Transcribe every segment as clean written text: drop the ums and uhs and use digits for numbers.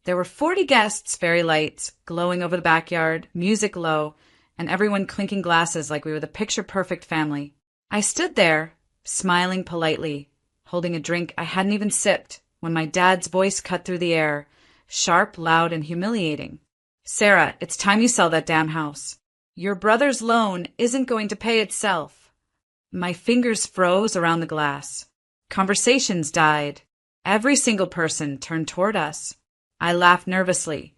There were 40 guests, fairy lights glowing over the backyard, music low, and everyone clinking glasses like we were the picture-perfect family. I stood there, smiling politely, holding a drink I hadn't even sipped, when my dad's voice cut through the air, sharp, loud, and humiliating. "Sarah, it's time you sell that damn house. Your brother's loan isn't going to pay itself." My fingers froze around the glass. Conversations died. Every single person turned toward us. I laughed nervously,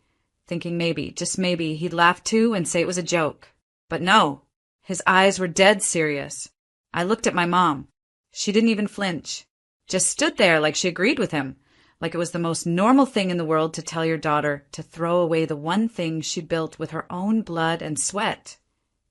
thinking maybe, just maybe, he'd laugh too and say it was a joke. But no, his eyes were dead serious. I looked at my mom. She didn't even flinch, just stood there like she agreed with him, like it was the most normal thing in the world to tell your daughter to throw away the one thing she built with her own blood and sweat,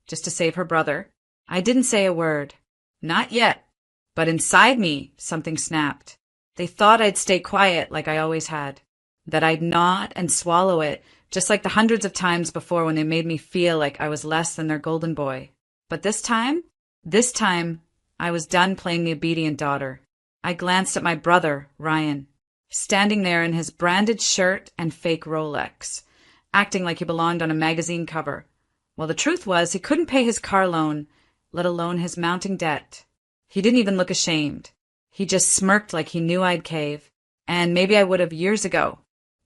just to save her brother. I didn't say a word. Not yet. But inside me, something snapped. They thought I'd stay quiet like I always had, that I'd nod and swallow it, just like the hundreds of times before when they made me feel like I was less than their golden boy. But this time, I was done playing the obedient daughter. I glanced at my brother, Ryan, standing there in his branded shirt and fake Rolex, acting like he belonged on a magazine cover. Well, the truth was he couldn't pay his car loan, let alone his mounting debt. He didn't even look ashamed. He just smirked like he knew I'd cave, and maybe I would have years ago,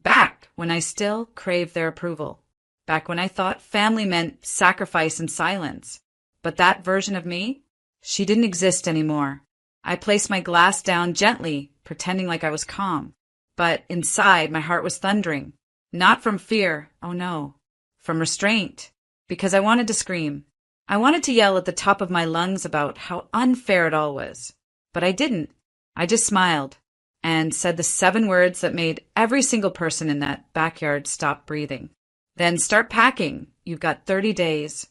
back when I still craved their approval, back when I thought family meant sacrifice and silence. But that version of me, she didn't exist anymore. I placed my glass down gently, pretending like I was calm. But inside, my heart was thundering. Not from fear, oh no, from restraint. Because I wanted to scream. I wanted to yell at the top of my lungs about how unfair it all was. But I didn't. I just smiled and said the 7 words that made every single person in that backyard stop breathing. "Then start packing. You've got 30 days.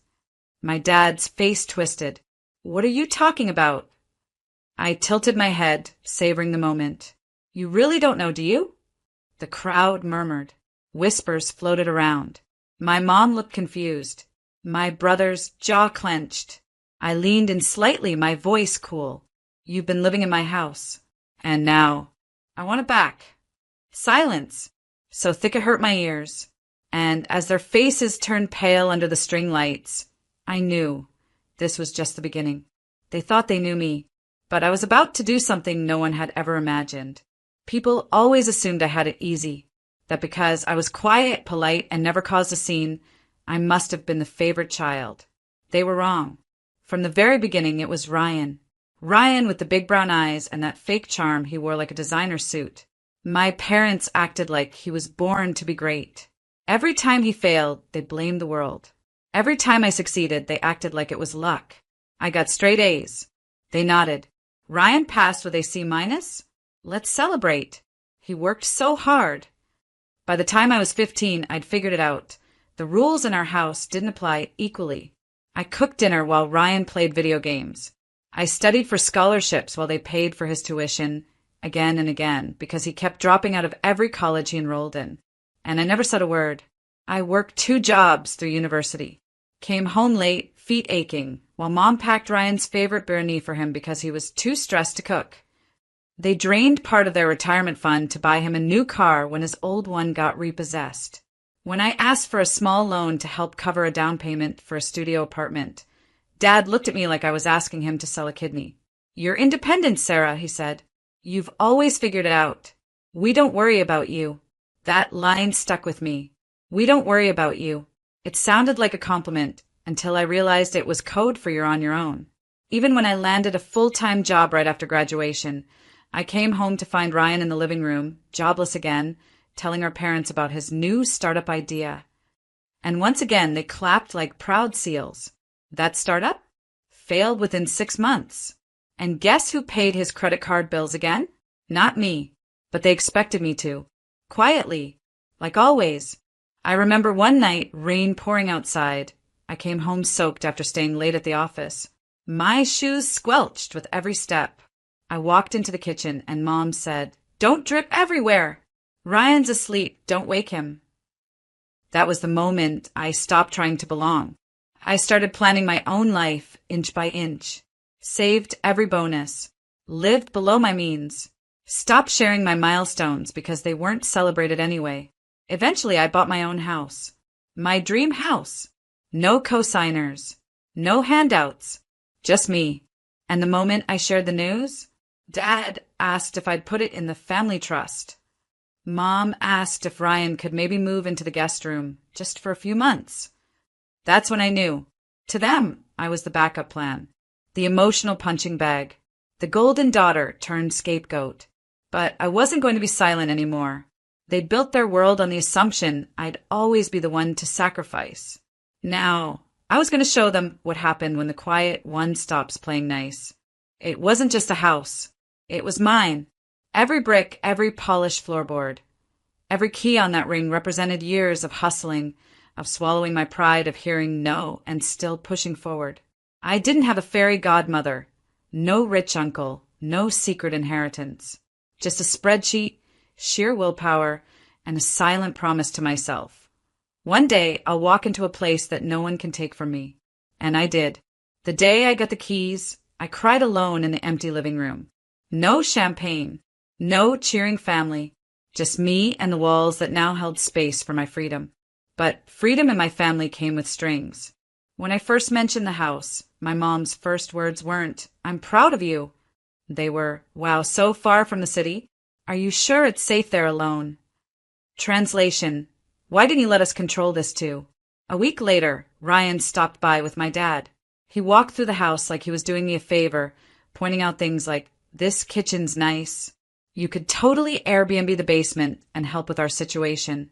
My dad's face twisted. "What are you talking about?" I tilted my head, savoring the moment. "You really don't know, do you?" The crowd murmured. Whispers floated around. My mom looked confused. My brother's jaw clenched. I leaned in slightly, my voice cool. "You've been living in my house. And now, I want it back." Silence, so thick it hurt my ears. And as their faces turned pale under the string lights, I knew this was just the beginning. They thought they knew me, but I was about to do something no one had ever imagined. People always assumed I had it easy, that because I was quiet, polite, and never caused a scene, I must have been the favorite child. They were wrong. From the very beginning, it was Ryan. Ryan with the big brown eyes and that fake charm he wore like a designer suit. My parents acted like he was born to be great. Every time he failed, they blamed the world. Every time I succeeded, they acted like it was luck. I got straight A's. They nodded. Ryan passed with a C-. Let's celebrate. He worked so hard. By the time I was 15, I'd figured it out. The rules in our house didn't apply equally. I cooked dinner while Ryan played video games. I studied for scholarships while they paid for his tuition again and again because he kept dropping out of every college he enrolled in. And I never said a word. I worked 2 jobs through university. Came home late, feet aching, while Mom packed Ryan's favorite biryani for him because he was too stressed to cook. They drained part of their retirement fund to buy him a new car when his old one got repossessed. When I asked for a small loan to help cover a down payment for a studio apartment, Dad looked at me like I was asking him to sell a kidney. "You're independent, Sarah," he said. "You've always figured it out. We don't worry about you." That line stuck with me. "We don't worry about you." It sounded like a compliment until I realized it was code for "you're on your own." Even when I landed a full-time job right after graduation, I came home to find Ryan in the living room, jobless again, telling our parents about his new startup idea. And once again, they clapped like proud seals. That startup failed within 6 months. And guess who paid his credit card bills again? Not me, but they expected me to. Quietly, like always. I remember one night, rain pouring outside. I came home soaked after staying late at the office. My shoes squelched with every step. I walked into the kitchen and Mom said, "Don't drip everywhere. Ryan's asleep, don't wake him." That was the moment I stopped trying to belong. I started planning my own life, inch by inch. Saved every bonus. Lived below my means. Stopped sharing my milestones because they weren't celebrated anyway. Eventually, I bought my own house. My dream house. No co-signers. No handouts. Just me. And the moment I shared the news, Dad asked if I'd put it in the family trust. Mom asked if Ryan could maybe move into the guest room, just for a few months. That's when I knew. To them, I was the backup plan. The emotional punching bag. The golden daughter turned scapegoat. But I wasn't going to be silent anymore. They'd built their world on the assumption I'd always be the one to sacrifice. Now, I was going to show them what happened when the quiet one stops playing nice. It wasn't just a house. It was mine. Every brick, every polished floorboard. Every key on that ring represented years of hustling, of swallowing my pride, of hearing no and still pushing forward. I didn't have a fairy godmother, no rich uncle, no secret inheritance. Just a spreadsheet, sheer willpower, and a silent promise to myself. One day, I'll walk into a place that no one can take from me. And I did. The day I got the keys, I cried alone in the empty living room. No champagne, no cheering family, just me and the walls that now held space for my freedom. But freedom in my family came with strings. When I first mentioned the house, my mom's first words weren't, "I'm proud of you." They were, "Wow, so far from the city? Are you sure it's safe there alone?" Translation: why didn't you let us control this too? A week later, Ryan stopped by with my dad. He walked through the house like he was doing me a favor, pointing out things like, "This kitchen's nice. You could totally Airbnb the basement and help with our situation."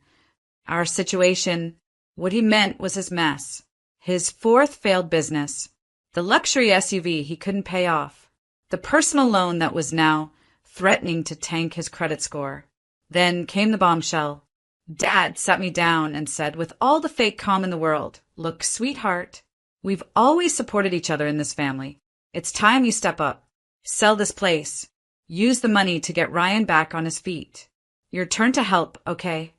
Our situation, what he meant was his mess. His fourth failed business. The luxury SUV he couldn't pay off. The personal loan that was now threatening to tank his credit score. Then came the bombshell. Dad sat me down and said, with all the fake calm in the world, "Look, sweetheart, we've always supported each other in this family. It's time you step up. Sell this place. Use the money to get Ryan back on his feet. Your turn to help, okay?"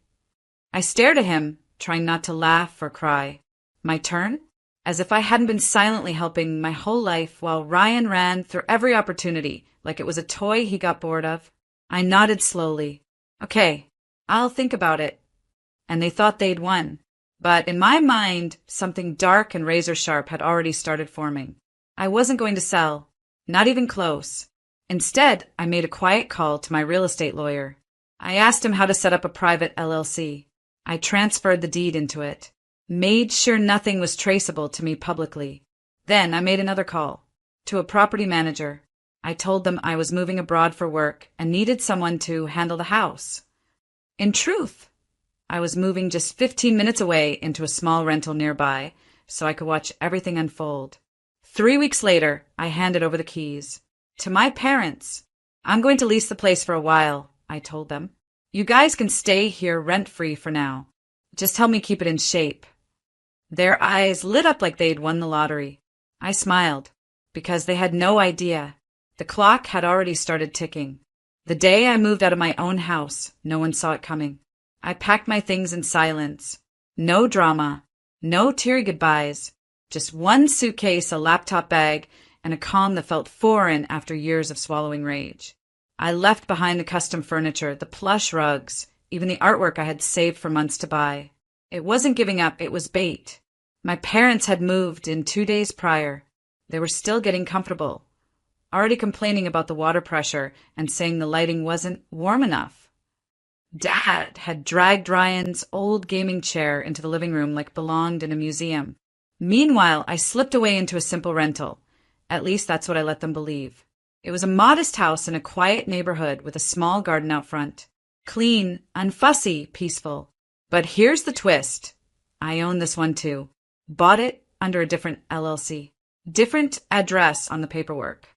I stared at him, trying not to laugh or cry. My turn? As if I hadn't been silently helping my whole life while Ryan ran through every opportunity like it was a toy he got bored of. I nodded slowly. "Okay, I'll think about it." And they thought they'd won. But in my mind, something dark and razor-sharp had already started forming. I wasn't going to sell. Not even close. Instead, I made a quiet call to my real estate lawyer. I asked him how to set up a private LLC. I transferred the deed into it. Made sure nothing was traceable to me publicly. Then I made another call. To a property manager. I told them I was moving abroad for work and needed someone to handle the house. In truth, I was moving just 15 minutes away into a small rental nearby so I could watch everything unfold. 3 weeks later, I handed over the keys. To my parents. "I'm going to lease the place for a while," I told them. "You guys can stay here rent-free for now. Just help me keep it in shape." Their eyes lit up like they'd won the lottery. I smiled, because they had no idea. The clock had already started ticking. The day I moved out of my own house, no one saw it coming. I packed my things in silence. No drama. No teary goodbyes. Just one suitcase, a laptop bag, and a calm that felt foreign after years of swallowing rage. I left behind the custom furniture, the plush rugs, even the artwork I had saved for months to buy. It wasn't giving up, it was bait. My parents had moved in 2 days prior. They were still getting comfortable, already complaining about the water pressure and saying the lighting wasn't warm enough. Dad had dragged Ryan's old gaming chair into the living room like it belonged in a museum. Meanwhile, I slipped away into a simple rental. At least that's what I let them believe. It was a modest house in a quiet neighborhood with a small garden out front. Clean, unfussy, peaceful. But here's the twist. I own this one too. Bought it under a different LLC. Different address on the paperwork.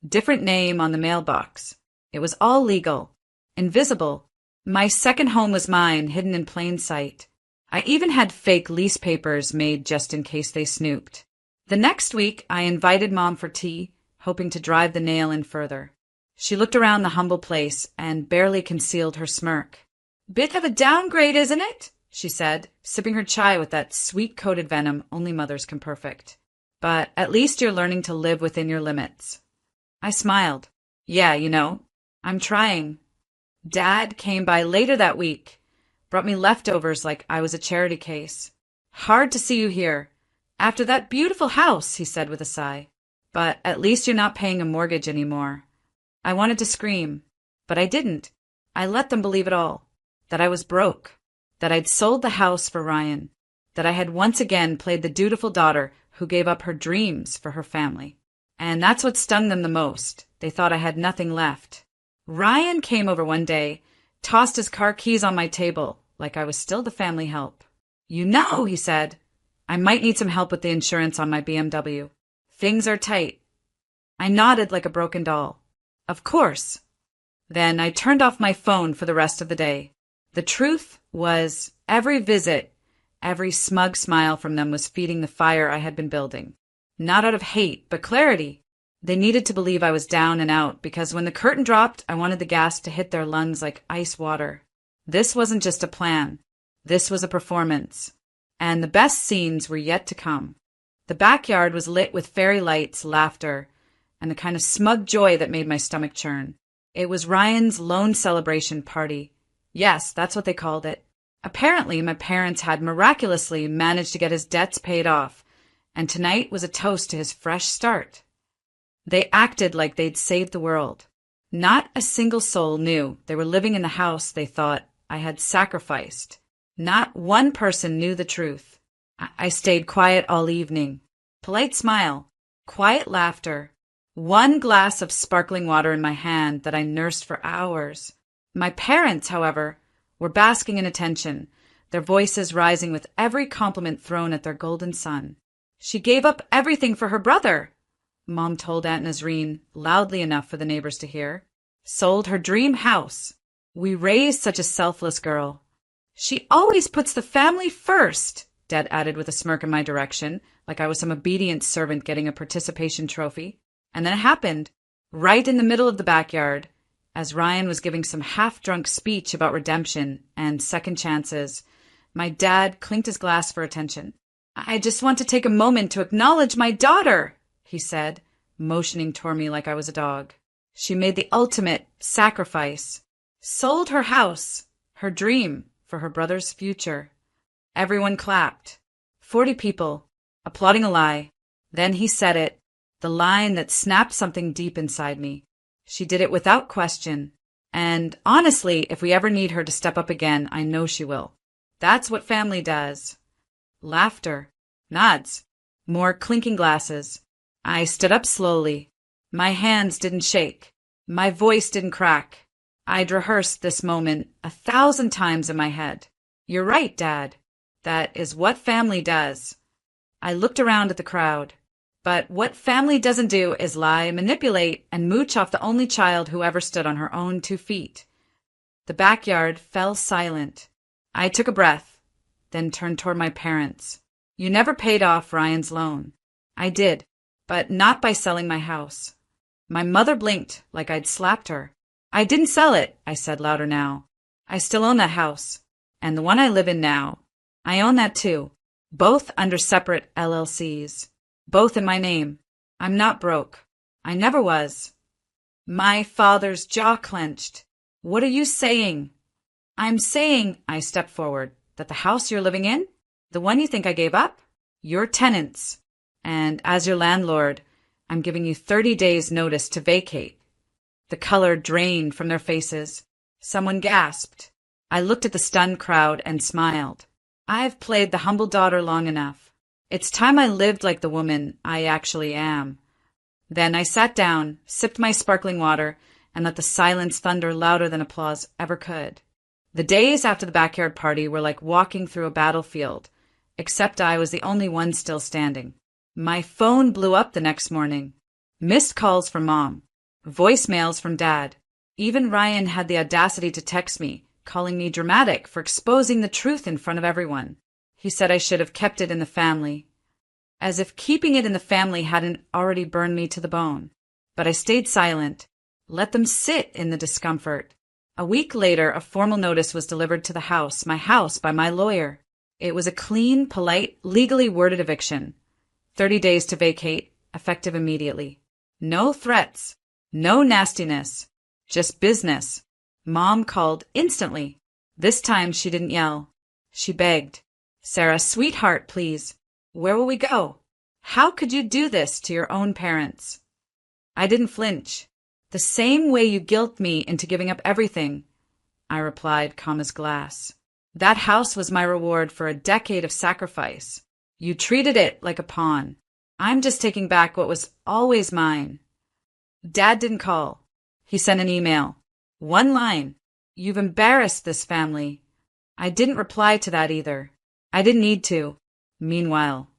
Different name on the mailbox. It was all legal. Invisible. My second home was mine, hidden in plain sight. I even had fake lease papers made just in case they snooped. The next week, I invited Mom for tea, hoping to drive the nail in further. She looked around the humble place and barely concealed her smirk. "Bit of a downgrade, isn't it?" she said, sipping her chai with that sweet-coated venom only mothers can perfect. "But at least you're learning to live within your limits." I smiled. "Yeah, I'm trying." Dad came by later that week, brought me leftovers like I was a charity case. Hard to see you here. After that beautiful house, he said with a sigh. But at least you're not paying a mortgage anymore. I wanted to scream, but I didn't. I let them believe it all. That I was broke. That I'd sold the house for Ryan. That I had once again played the dutiful daughter who gave up her dreams for her family. And that's what stung them the most. They thought I had nothing left. Ryan came over one day, tossed his car keys on my table, like I was still the family help. You know, he said, I might need some help with the insurance on my BMW. Things are tight. I nodded like a broken doll. Of course. Then I turned off my phone for the rest of the day. The truth was, every visit, every smug smile from them was feeding the fire I had been building. Not out of hate, but clarity. They needed to believe I was down and out because when the curtain dropped, I wanted the gas to hit their lungs like ice water. This wasn't just a plan. This was a performance. And the best scenes were yet to come. The backyard was lit with fairy lights, laughter, and the kind of smug joy that made my stomach churn. It was Ryan's lone celebration party. Yes, that's what they called it. Apparently, my parents had miraculously managed to get his debts paid off, and tonight was a toast to his fresh start. They acted like they'd saved the world. Not a single soul knew they were living in the house they thought I had sacrificed. Not one person knew the truth. I stayed quiet all evening. Polite smile, quiet laughter, one glass of sparkling water in my hand that I nursed for hours. My parents, however, were basking in attention, their voices rising with every compliment thrown at their golden son. She gave up everything for her brother, Mom told Aunt Nazreen, loudly enough for the neighbors to hear. Sold her dream house. We raised such a selfless girl. She always puts the family first, Dad added with a smirk in my direction, like I was some obedient servant getting a participation trophy. And then it happened, right in the middle of the backyard, as Ryan was giving some half-drunk speech about redemption and second chances. My dad clinked his glass for attention. I just want to take a moment to acknowledge my daughter, he said, motioning toward me like I was a dog. She made the ultimate sacrifice. Sold her house, her dream, for her brother's future. Everyone clapped. 40 people, applauding a lie. Then he said it, the line that snapped something deep inside me. She did it without question. And honestly, if we ever need her to step up again, I know she will. That's what family does. Laughter. Nods. More clinking glasses. I stood up slowly. My hands didn't shake. My voice didn't crack. I'd rehearsed this moment 1,000 times in my head. You're right, Dad. That is what family does. I looked around at the crowd. But what family doesn't do is lie, manipulate, and mooch off the only child who ever stood on her own 2 feet. The backyard fell silent. I took a breath, then turned toward my parents. You never paid off Ryan's loan. I did, but not by selling my house. My mother blinked like I'd slapped her. I didn't sell it, I said louder now. I still own that house, and the one I live in now. I own that too, both under separate LLCs. Both in my name. I'm not broke. I never was. My father's jaw clenched. What are you saying? I'm saying, I stepped forward, that the house you're living in, the one you think I gave up, you're tenants. And as your landlord, I'm giving you 30 days' notice to vacate. The color drained from their faces. Someone gasped. I looked at the stunned crowd and smiled. I've played the humble daughter long enough. It's time I lived like the woman I actually am. Then I sat down, sipped my sparkling water, and let the silence thunder louder than applause ever could. The days after the backyard party were like walking through a battlefield, except I was the only one still standing. My phone blew up the next morning. Missed calls from Mom. Voicemails from Dad. Even Ryan had the audacity to text me, calling me dramatic for exposing the truth in front of everyone. He said I should have kept it in the family. As if keeping it in the family hadn't already burned me to the bone. But I stayed silent, let them sit in the discomfort. A week later, a formal notice was delivered to the house, my house, by my lawyer. It was a clean, polite, legally worded eviction. 30 days to vacate, effective immediately. No threats, no nastiness, just business. Mom called instantly. This time she didn't yell. She begged. Sarah, sweetheart, please. Where will we go? How could you do this to your own parents? I didn't flinch. The same way you guilt me into giving up everything, I replied, calm as glass. That house was my reward for a decade of sacrifice. You treated it like a pawn. I'm just taking back what was always mine. Dad didn't call. He sent an email. One line. You've embarrassed this family. I didn't reply to that either. I didn't need to. Meanwhile,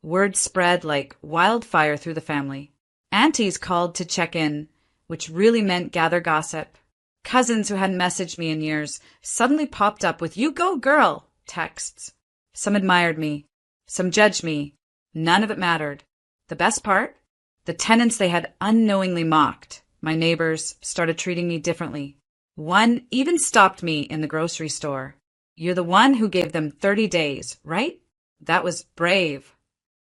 word spread like wildfire through the family. Aunties called to check in, which really meant gather gossip. Cousins who hadn't messaged me in years suddenly popped up with "You go, girl" texts. Some admired me. Some judged me. None of it mattered. The best part? The tenants they had unknowingly mocked, my neighbors, started treating me differently. One even stopped me in the grocery store. You're the one who gave them 30 days, right? That was brave.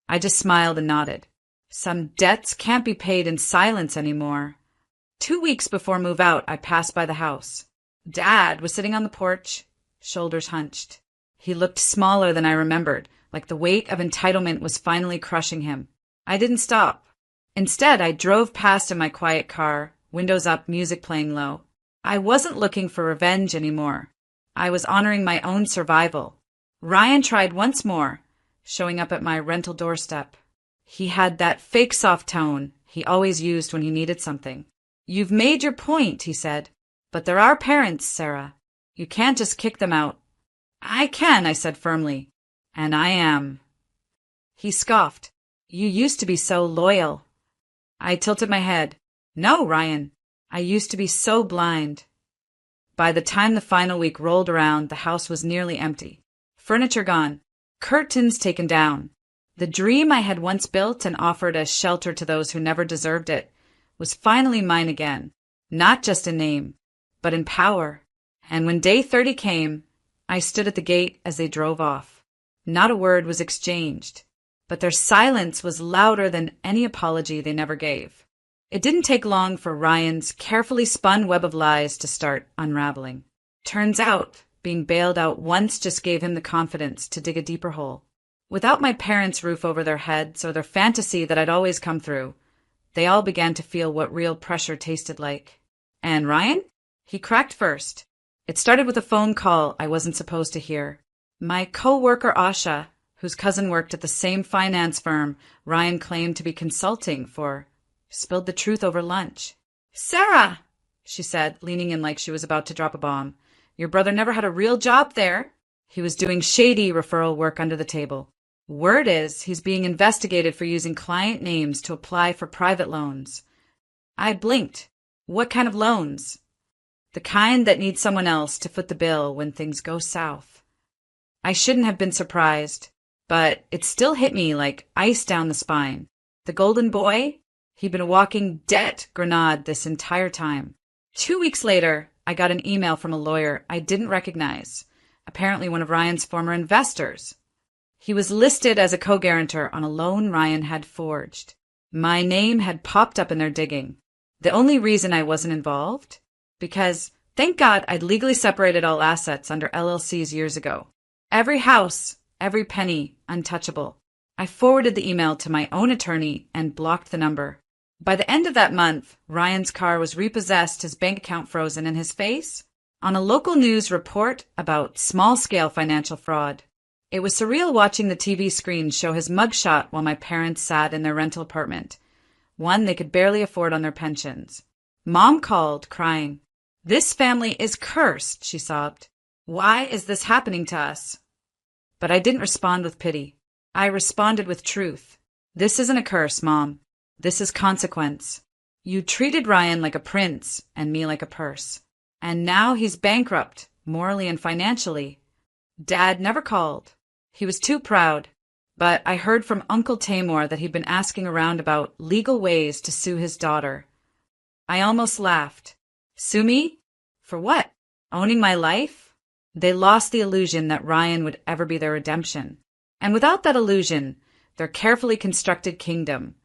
I just smiled and nodded. Some debts can't be paid in silence anymore. 2 weeks before move out, I passed by the house. Dad was sitting on the porch, shoulders hunched. He looked smaller than I remembered, like the weight of entitlement was finally crushing him. I didn't stop. Instead, I drove past in my quiet car, windows up, music playing low. I wasn't looking for revenge anymore. I was honoring my own survival. Ryan tried once more, showing up at my rental doorstep. He had that fake soft tone he always used when he needed something. You've made your point, he said. But there are parents, Sarah. You can't just kick them out. I can, I said firmly. And I am. He scoffed. You used to be so loyal. I tilted my head. No, Ryan. I used to be so blind. By the time the final week rolled around, the house was nearly empty. Furniture gone. Curtains taken down. The dream I had once built and offered as shelter to those who never deserved it was finally mine again, not just in name, but in power. And when day 30 came, I stood at the gate as they drove off. Not a word was exchanged, but their silence was louder than any apology they never gave. It didn't take long for Ryan's carefully spun web of lies to start unraveling. Turns out, being bailed out once just gave him the confidence to dig a deeper hole. Without my parents' roof over their heads or their fantasy that I'd always come through, they all began to feel what real pressure tasted like. And Ryan? He cracked first. It started with a phone call I wasn't supposed to hear. My co-worker Asha, whose cousin worked at the same finance firm Ryan claimed to be consulting for, spilled the truth over lunch. Sarah, she said, leaning in like she was about to drop a bomb. Your brother never had a real job there. He was doing shady referral work under the table. Word is he's being investigated for using client names to apply for private loans. I blinked. What kind of loans? The kind that need someone else to foot the bill when things go south. I shouldn't have been surprised, but it still hit me like ice down the spine. The golden boy? He'd been a walking debt grenade this entire time. 2 weeks later, I got an email from a lawyer I didn't recognize, apparently one of Ryan's former investors. He was listed as a co-guarantor on a loan Ryan had forged. My name had popped up in their digging. The only reason I wasn't involved? Because, thank God, I'd legally separated all assets under LLCs years ago. Every house, every penny, untouchable. I forwarded the email to my own attorney and blocked the number. By the end of that month, Ryan's car was repossessed, his bank account frozen, and his face on a local news report about small-scale financial fraud. It was surreal watching the TV screen show his mugshot while my parents sat in their rental apartment, one they could barely afford on their pensions. Mom called, crying. This family is cursed, she sobbed. Why is this happening to us? But I didn't respond with pity. I responded with truth. This isn't a curse, Mom. This is consequence. You treated Ryan like a prince and me like a purse. And now he's bankrupt, morally and financially. Dad never called. He was too proud. But I heard from Uncle Tamor that he'd been asking around about legal ways to sue his daughter. I almost laughed. Sue me? For what? Owning my life? They lost the illusion that Ryan would ever be their redemption. And without that illusion, their carefully constructed kingdom,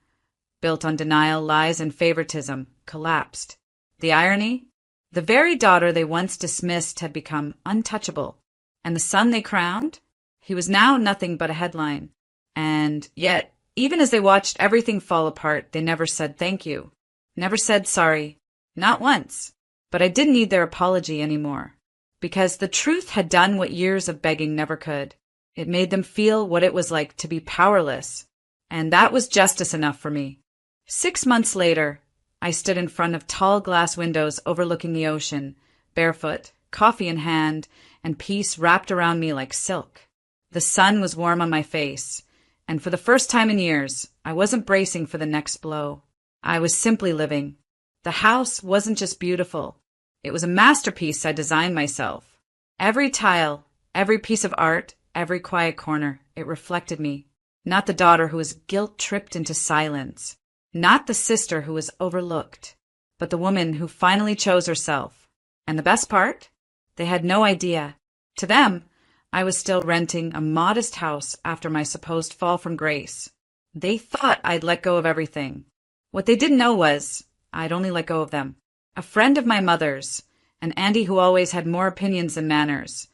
built on denial, lies, and favoritism, collapsed. The irony? The very daughter they once dismissed had become untouchable. And the son they crowned? He was now nothing but a headline. And yet, even as they watched everything fall apart, they never said thank you. Never said sorry. Not once. But I didn't need their apology anymore. Because the truth had done what years of begging never could. It made them feel what it was like to be powerless. And that was justice enough for me. 6 months later, I stood in front of tall glass windows overlooking the ocean, barefoot, coffee in hand, and peace wrapped around me like silk. The sun was warm on my face, and for the first time in years, I wasn't bracing for the next blow. I was simply living. The house wasn't just beautiful. It was a masterpiece I designed myself. Every tile, every piece of art, every quiet corner, it reflected me. Not the daughter who was guilt-tripped into silence. Not the sister who was overlooked. But the woman who finally chose herself. And the best part? They had no idea. To them, I was still renting a modest house after my supposed fall from grace. They thought I'd let go of everything. What they didn't know was, I'd only let go of them. A friend of my mother's, an Andy who always had more opinions than manners,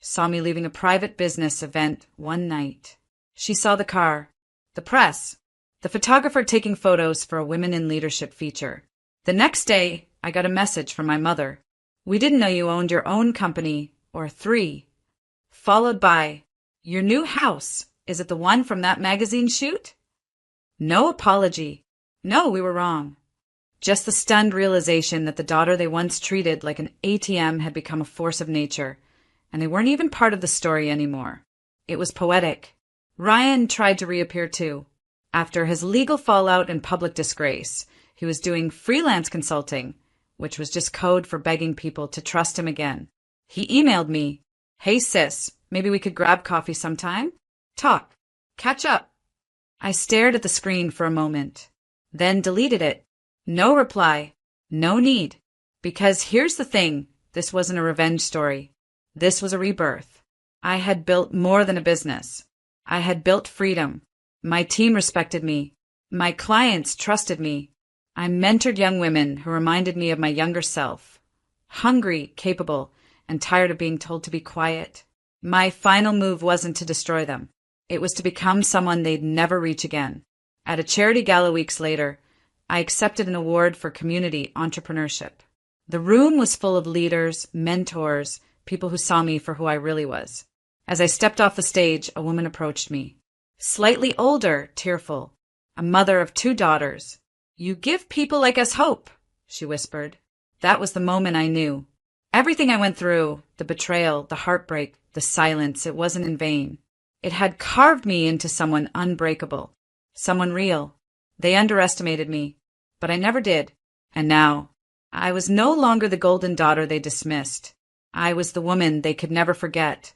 saw me leaving a private business event one night. She saw the car, the press, the photographer taking photos for a Women in Leadership feature. The next day, I got a message from my mother. We didn't know you owned your own company, or 3. Followed by, your new house, is it the one from that magazine shoot? No apology. No, we were wrong. Just the stunned realization that the daughter they once treated like an ATM had become a force of nature, and they weren't even part of the story anymore. It was poetic. Ryan tried to reappear too. After his legal fallout and public disgrace, he was doing freelance consulting, which was just code for begging people to trust him again. He emailed me, "Hey sis, maybe we could grab coffee sometime? Talk. Catch up." I stared at the screen for a moment, then deleted it. No reply. No need. Because here's the thing, this wasn't a revenge story. This was a rebirth. I had built more than a business. I had built freedom. My team respected me. My clients trusted me. I mentored young women who reminded me of my younger self. Hungry, capable, and tired of being told to be quiet. My final move wasn't to destroy them. It was to become someone they'd never reach again. At a charity gala weeks later, I accepted an award for community entrepreneurship. The room was full of leaders, mentors, people who saw me for who I really was. As I stepped off the stage, a woman approached me. Slightly older, tearful, a mother of 2 daughters. "You give people like us hope," she whispered. That was the moment I knew. Everything I went through, the betrayal, the heartbreak, the silence, it wasn't in vain. It had carved me into someone unbreakable, someone real. They underestimated me, but I never did. And now, I was no longer the golden daughter they dismissed. I was the woman they could never forget.